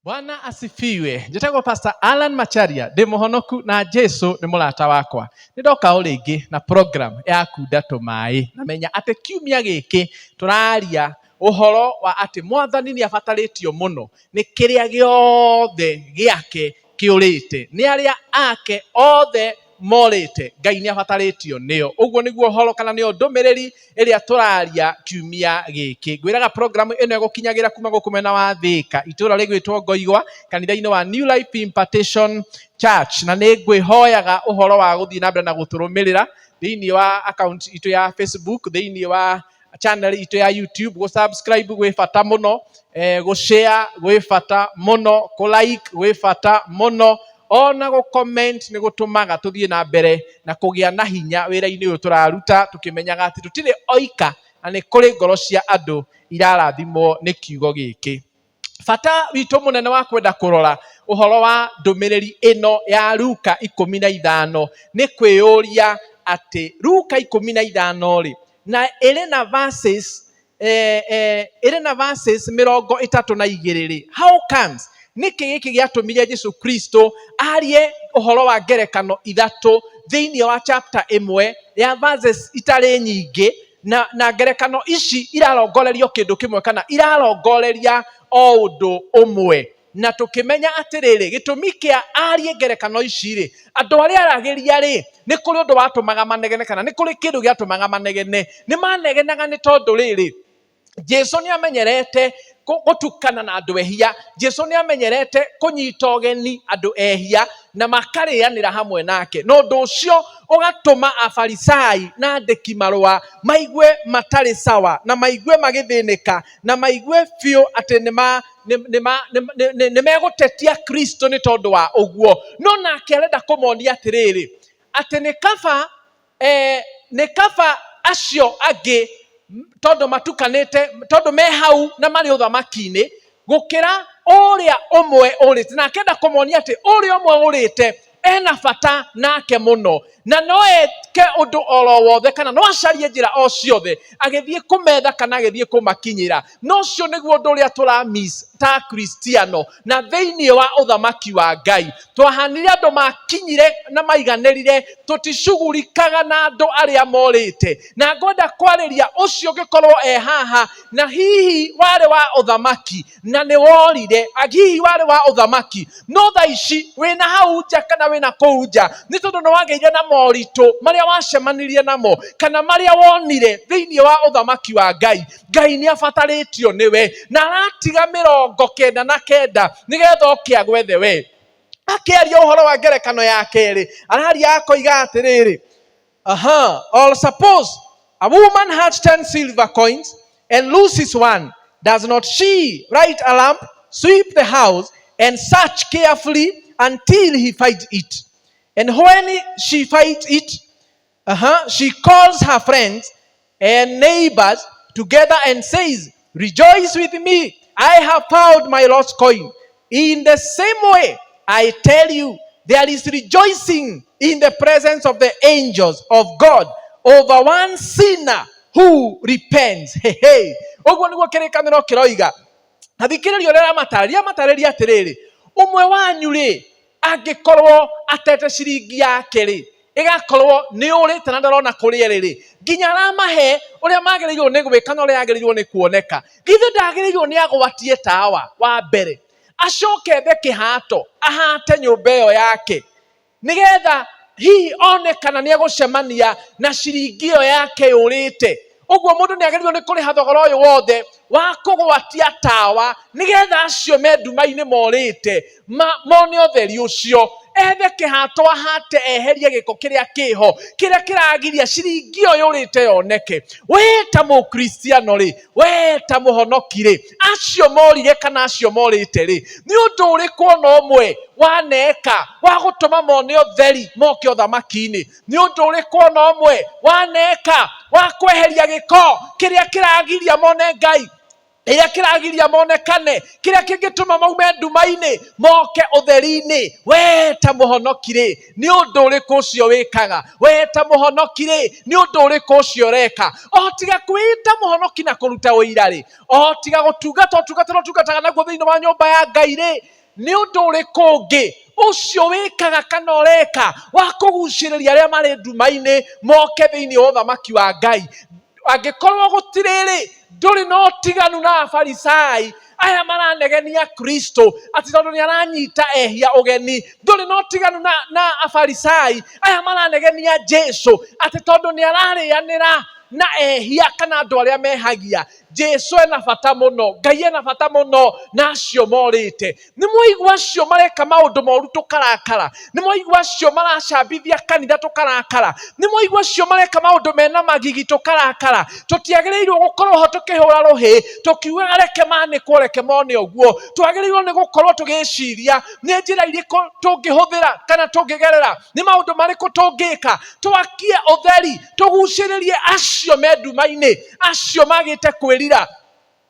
Bwana asifiwe. Njitagwo Pastor Allan Macharia, ndi muhonoku na Jesu ni murata wakwa. Nindoka uringi na program ya kunda tumai. Namenya ati kiumia giki turaria uhoro wa ati mwathani ni abatalitio muno ni kiria giothe giake kiurite, ni aria ake othe morite, Ngai ni abatalitio nio. Uguo niguo uhoro kana nio ndumiriri iria turaria kiumia giki. Ngwiraga program ino igukinyagira kuma gukumena wa Thika, itura rigwitwo Ngoigwa, kanitha-ini wa New Life Impartation Church, na ni ngwihoyaga uhoro wa guthii na mbere na guturumirira thiini wa account itu ya Facebook, thiini wa channel itu ya YouTube. Go subscribe gwi bata muno, go share gwi bata muno, go like gwi bata muno, ona go comment ni gutumaga tuthie na mbere na kugia na hinya wira-ini uyu turaruta, tukimenyaga ati tutire oika na ni kuri ngoro cia andu irarathimwo ni kiugo giki. Bata witu munene wa kwenda kurora uhoro wa ndumiriri ino ya Luka 15 ni kwiyuria ati Luka 15 ri na iri na verses mirongo 32 ri. How comes niki giki giatumire Jesu Kristo arie uhoro wa ngerekano ithatu thiini wa chapter 1 ya verses itari nyingi, na ngerekano ici irarongorerio kindu kimwe kana irarongoreria o undu umwe, na tukimenya atiriri gitumi kia arie ngerekano ici ri andu aria aragiria ri ni kuri undu watumaga manegene kana ni kuri kindu giatumaga manegene. Ni manegenaga ni tondu riri Jesu ni amenyerete gutukana na andu ehia. Jesu ni amenyerete kunyita ugeni andu ehia na makarianira hamwe nake, no ndu ucio ugatuma afarisai na andiki marua maigue matari sawa na maigue magithinika na maigue fio ati ni megutetia Kristo ni tondu wa uguo. No nake arenda kumonia atiriri ati ni kaba acio angi tondu matukanite, tondu me hau na mari uthamaki-ini gukira uria umwe urite, na akenda kumonia ati uria umwe urite ena bata nake muno, na no eke undu oro wothe kana no acarie njira o ciothe agithie kumetha kana agithie kumakinyira. No cio niguo undu uria tura miss ta Kristiano na thiini wa uthamaki wa Ngai. Twahanire andu makinyire na maiganirire, tuticugurikaga na andu aria morite, na ngwenda kwariria ucio ngikorwo haha na hihi wari wa uthamaki na ni worire, hihi wari wa uthamaki no tha ici wina hau nja kana wina kuu nja, ni tondu ni wageire na moritu maria wacemanirie namo kana maria wonire thiini wa uthamaki wa Ngai. Ngai ni abatalitio niwe na aratiga 99 nigetha okiagwethe we. Akiaria uhoro wa ngerekano ya keri araria akoiga atiriri, or suppose a woman has 10 silver coins and loses one, does not she light a lamp, sweep the house, and search carefully until he finds it? And when she finds it, she calls her friends and neighbors together and says, "Rejoice with me, I have found my lost coin." In the same way, I tell you, there is rejoicing in the presence of the angels of God over one sinner who repents. Hey. Oguo niguo kirikaniro kiroiga. Athikiririo rira matariria atiriri, umwe wanyu ri angikorwo atete ciringi yake ri igakorwo ni urite na ndarona kuria riri nginya aramahe uria magiriirwo ni gwika na uria agiriirwo ni kuoneka. Githe ndagiriirwo ni agwatie tawa wa mbere, acoke ethe kihato ahate nyumba iyo yake nigetha hihi onekana ni agucemania na ciringi iyo yake yurite. Uguo mundu ni agiriirwo ni kuriha thogora uyu wothe wa kugwatia tawa nigetha acio me nduma-ini morite mone utheri ucio, ethe kihato ahate eherie giko kiria kiho kiria kiragiria ciringi iyo yurite yoneke. We ta mukristiano ri, we ta muhonoki ri, acio morire kana acio morite ri ni undu uriku ona umwe waneka wa gutuma mone utheri moke uthamaki-ini? Ni undu uriku ona umwe waneka wa kweheria giko kiria kiragiria mone Ngai? ĩrĩa kĩragiria monekane, kĩrĩa kĩngĩtũma maume nduma-inĩ moke ũtheri-inĩ. We ta mũhonoki-rĩ, nĩ ũndũ ũrĩkũ ũcio wĩkaga? We ta mũhonoki-rĩ, nĩ ũndũ ũrĩkũ ũcio ũreka? O tiga kwĩĩta mũhonoki na kũruta ũira-rĩ, o tiga ũtungataga naguo thĩinĩ wa nyũmba ya Ngai-rĩ, nĩ ũndũ ũrĩkũ ũngĩ ũcio wĩkaga kana ũreka wa kũgucĩrĩria arĩa marĩ nduma-inĩ moke thĩinĩ wa ũthamaki wa Ngai? Angĩkorwo gũtirĩ-rĩ, ndũrĩ na ũtiganu na Afarisai aya maranegenia Kristo atĩ tondũ nĩ aranyita ehia ũgeni. Ndũrĩ na ũtiganu na Afarisai aya maranegenia Jesu atĩ tondũ nĩ ararĩanĩra na ehia kana andũ arĩa mehagia. Jesu ena bata mũno, Ngai ena bata mũno na acio morĩte. Nĩ mũigua acio mareka maũndũ moru tũkarakara? Nĩ mũigua acio maracambithia kanitha tũkarakara? Nĩ mũigua acio mareka maũndũ mena magigi tũkarakara? Tũtiagĩrĩirwo gũkorwo ho tũkĩhũra rũhĩ tũkiugaga reke manĩkwo, reke mone ũguo. Twagĩrĩirwo nĩ gũkorwo tũgĩciria nĩ njĩra irĩkũ tũngĩhũthĩra kana tũngĩgerera, nĩ maũndũ marĩkũ tũngĩka twakie ũtheri, tũgucĩrĩrie acio me nduma-inĩ, acio magĩte kwĩrira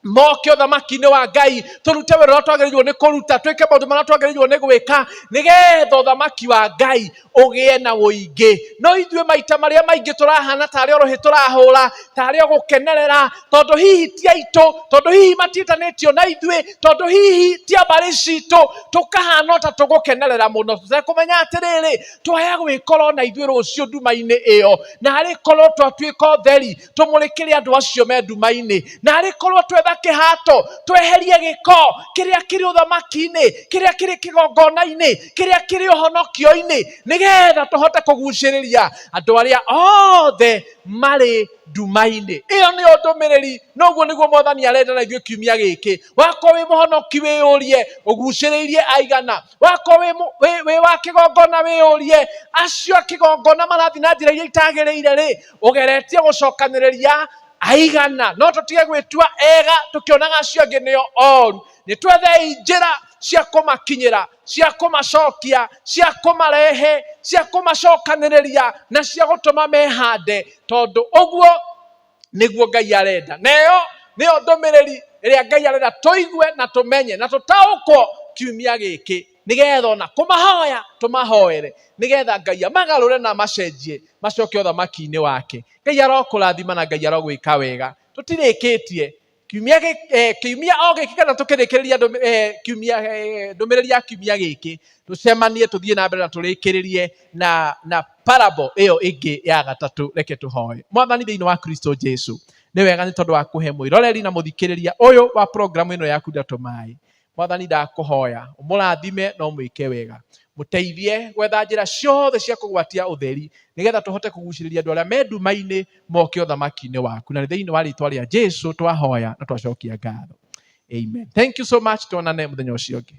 moke ũthamaki-inĩ wa Ngai, tũrute wĩra ũrĩa twagĩrĩirwo nĩ kũruta, twĩke maũndũ marĩa twagĩrĩirwo nĩ gwĩka, nĩgetha ũthamaki wa Ngai ũgĩe na ũingĩ. No ithuĩ maita marĩa maingĩ tũrahana tarĩ rũhĩ tũrahũra, tarĩ gũkenerera, tondũ hihi ti aitũ, tondũ hihi matiĩtanĩtio na ithuĩ, tondũ hihi ti a mbarĩ citũ, tũkahana ta tũgũkenerera mũno, tũtekũmenya atĩrĩrĩ, twaya gwĩkora na ithuĩ rũciũ nduma-inĩ ĩyo, na arĩ korwo twatuĩka ũtheri tũmũrĩkĩre andũ acio me nduma-inĩ, na arĩ korwo twetha kĩhato tweherie gĩko kĩrĩa kĩrĩ ũthamaki-inĩ, kĩrĩa kĩrĩ kĩgongona-inĩ, kĩrĩa kĩrĩ ũhonokio-inĩ, nĩgetha tũhote kũgucĩrĩria andũ arĩa othe marĩ nduma-inĩ. Ĩyo nĩyo ndũmĩrĩri, noguo nĩguo Mwathani arenda na ithuĩ kiumia gĩkĩ. Wakorwo wĩ mũhonoki wĩyũrie ũgucĩrĩirie aigana, wakorwo wĩ wa kĩgongona wĩyũrie acio a kĩgongona marathiĩ na njĩra iria itagĩrĩire-rĩ, ũgeretie gũcokanĩrĩria aigana. No tũtige gwĩtua ega tũkĩonaga acio angĩ nĩo oru. Nĩ twethei njĩra cia kũmakinyĩra, cia kũmacokia, cia kũmarehe, cia kũmacokanĩrĩria na cia gũtũma mehande, tondũ ũguo nĩguo Ngai arenda. Neyo nĩyo ndũmĩrĩri ĩrĩa Ngai arenda tũigue na tũmenye na tũtaũkwo kiumia gĩkĩ, nĩgetha ona kũmahoya tũmahoere, nĩgetha Ngai amagarũre na macenjie macoke ũthamaki-inĩ wake. Ngai arokũrathima na Ngai arogwĩka wega. Tũtirĩkĩtie kiumia o gĩkĩ kana tũkĩrĩkĩrĩria ndũmĩrĩri ya kiumia gĩkĩ, tũcemanie tũthiĩ na mbere na tũrĩkĩrĩrie na parable ĩyo ĩngĩ ya gatatũ. Reke tũhoe. Mwathani thĩinĩ wa Kristo Jesu, nĩ wega nĩ tondũ wa kũhe mwĩroreri na mũthikĩrĩria ũyũ wa programu ĩno yaku Ndeto Maĩ. Mwathani ndakũhoya ũmũrathime na ũmwĩke wega, mũteithie gwetha njĩra ciothe cia kũgwatia ũtheri, nĩgetha tũhote kũgucĩrĩria andũ arĩa me nduma-inĩ moke ũthamaki-inĩ waku, na thĩinĩ wa rĩĩtwa rĩa Jesu twahoya na twacokia ngatho. Amen. Thank you so much. Tuonane mũthenya ũcio ũngĩ.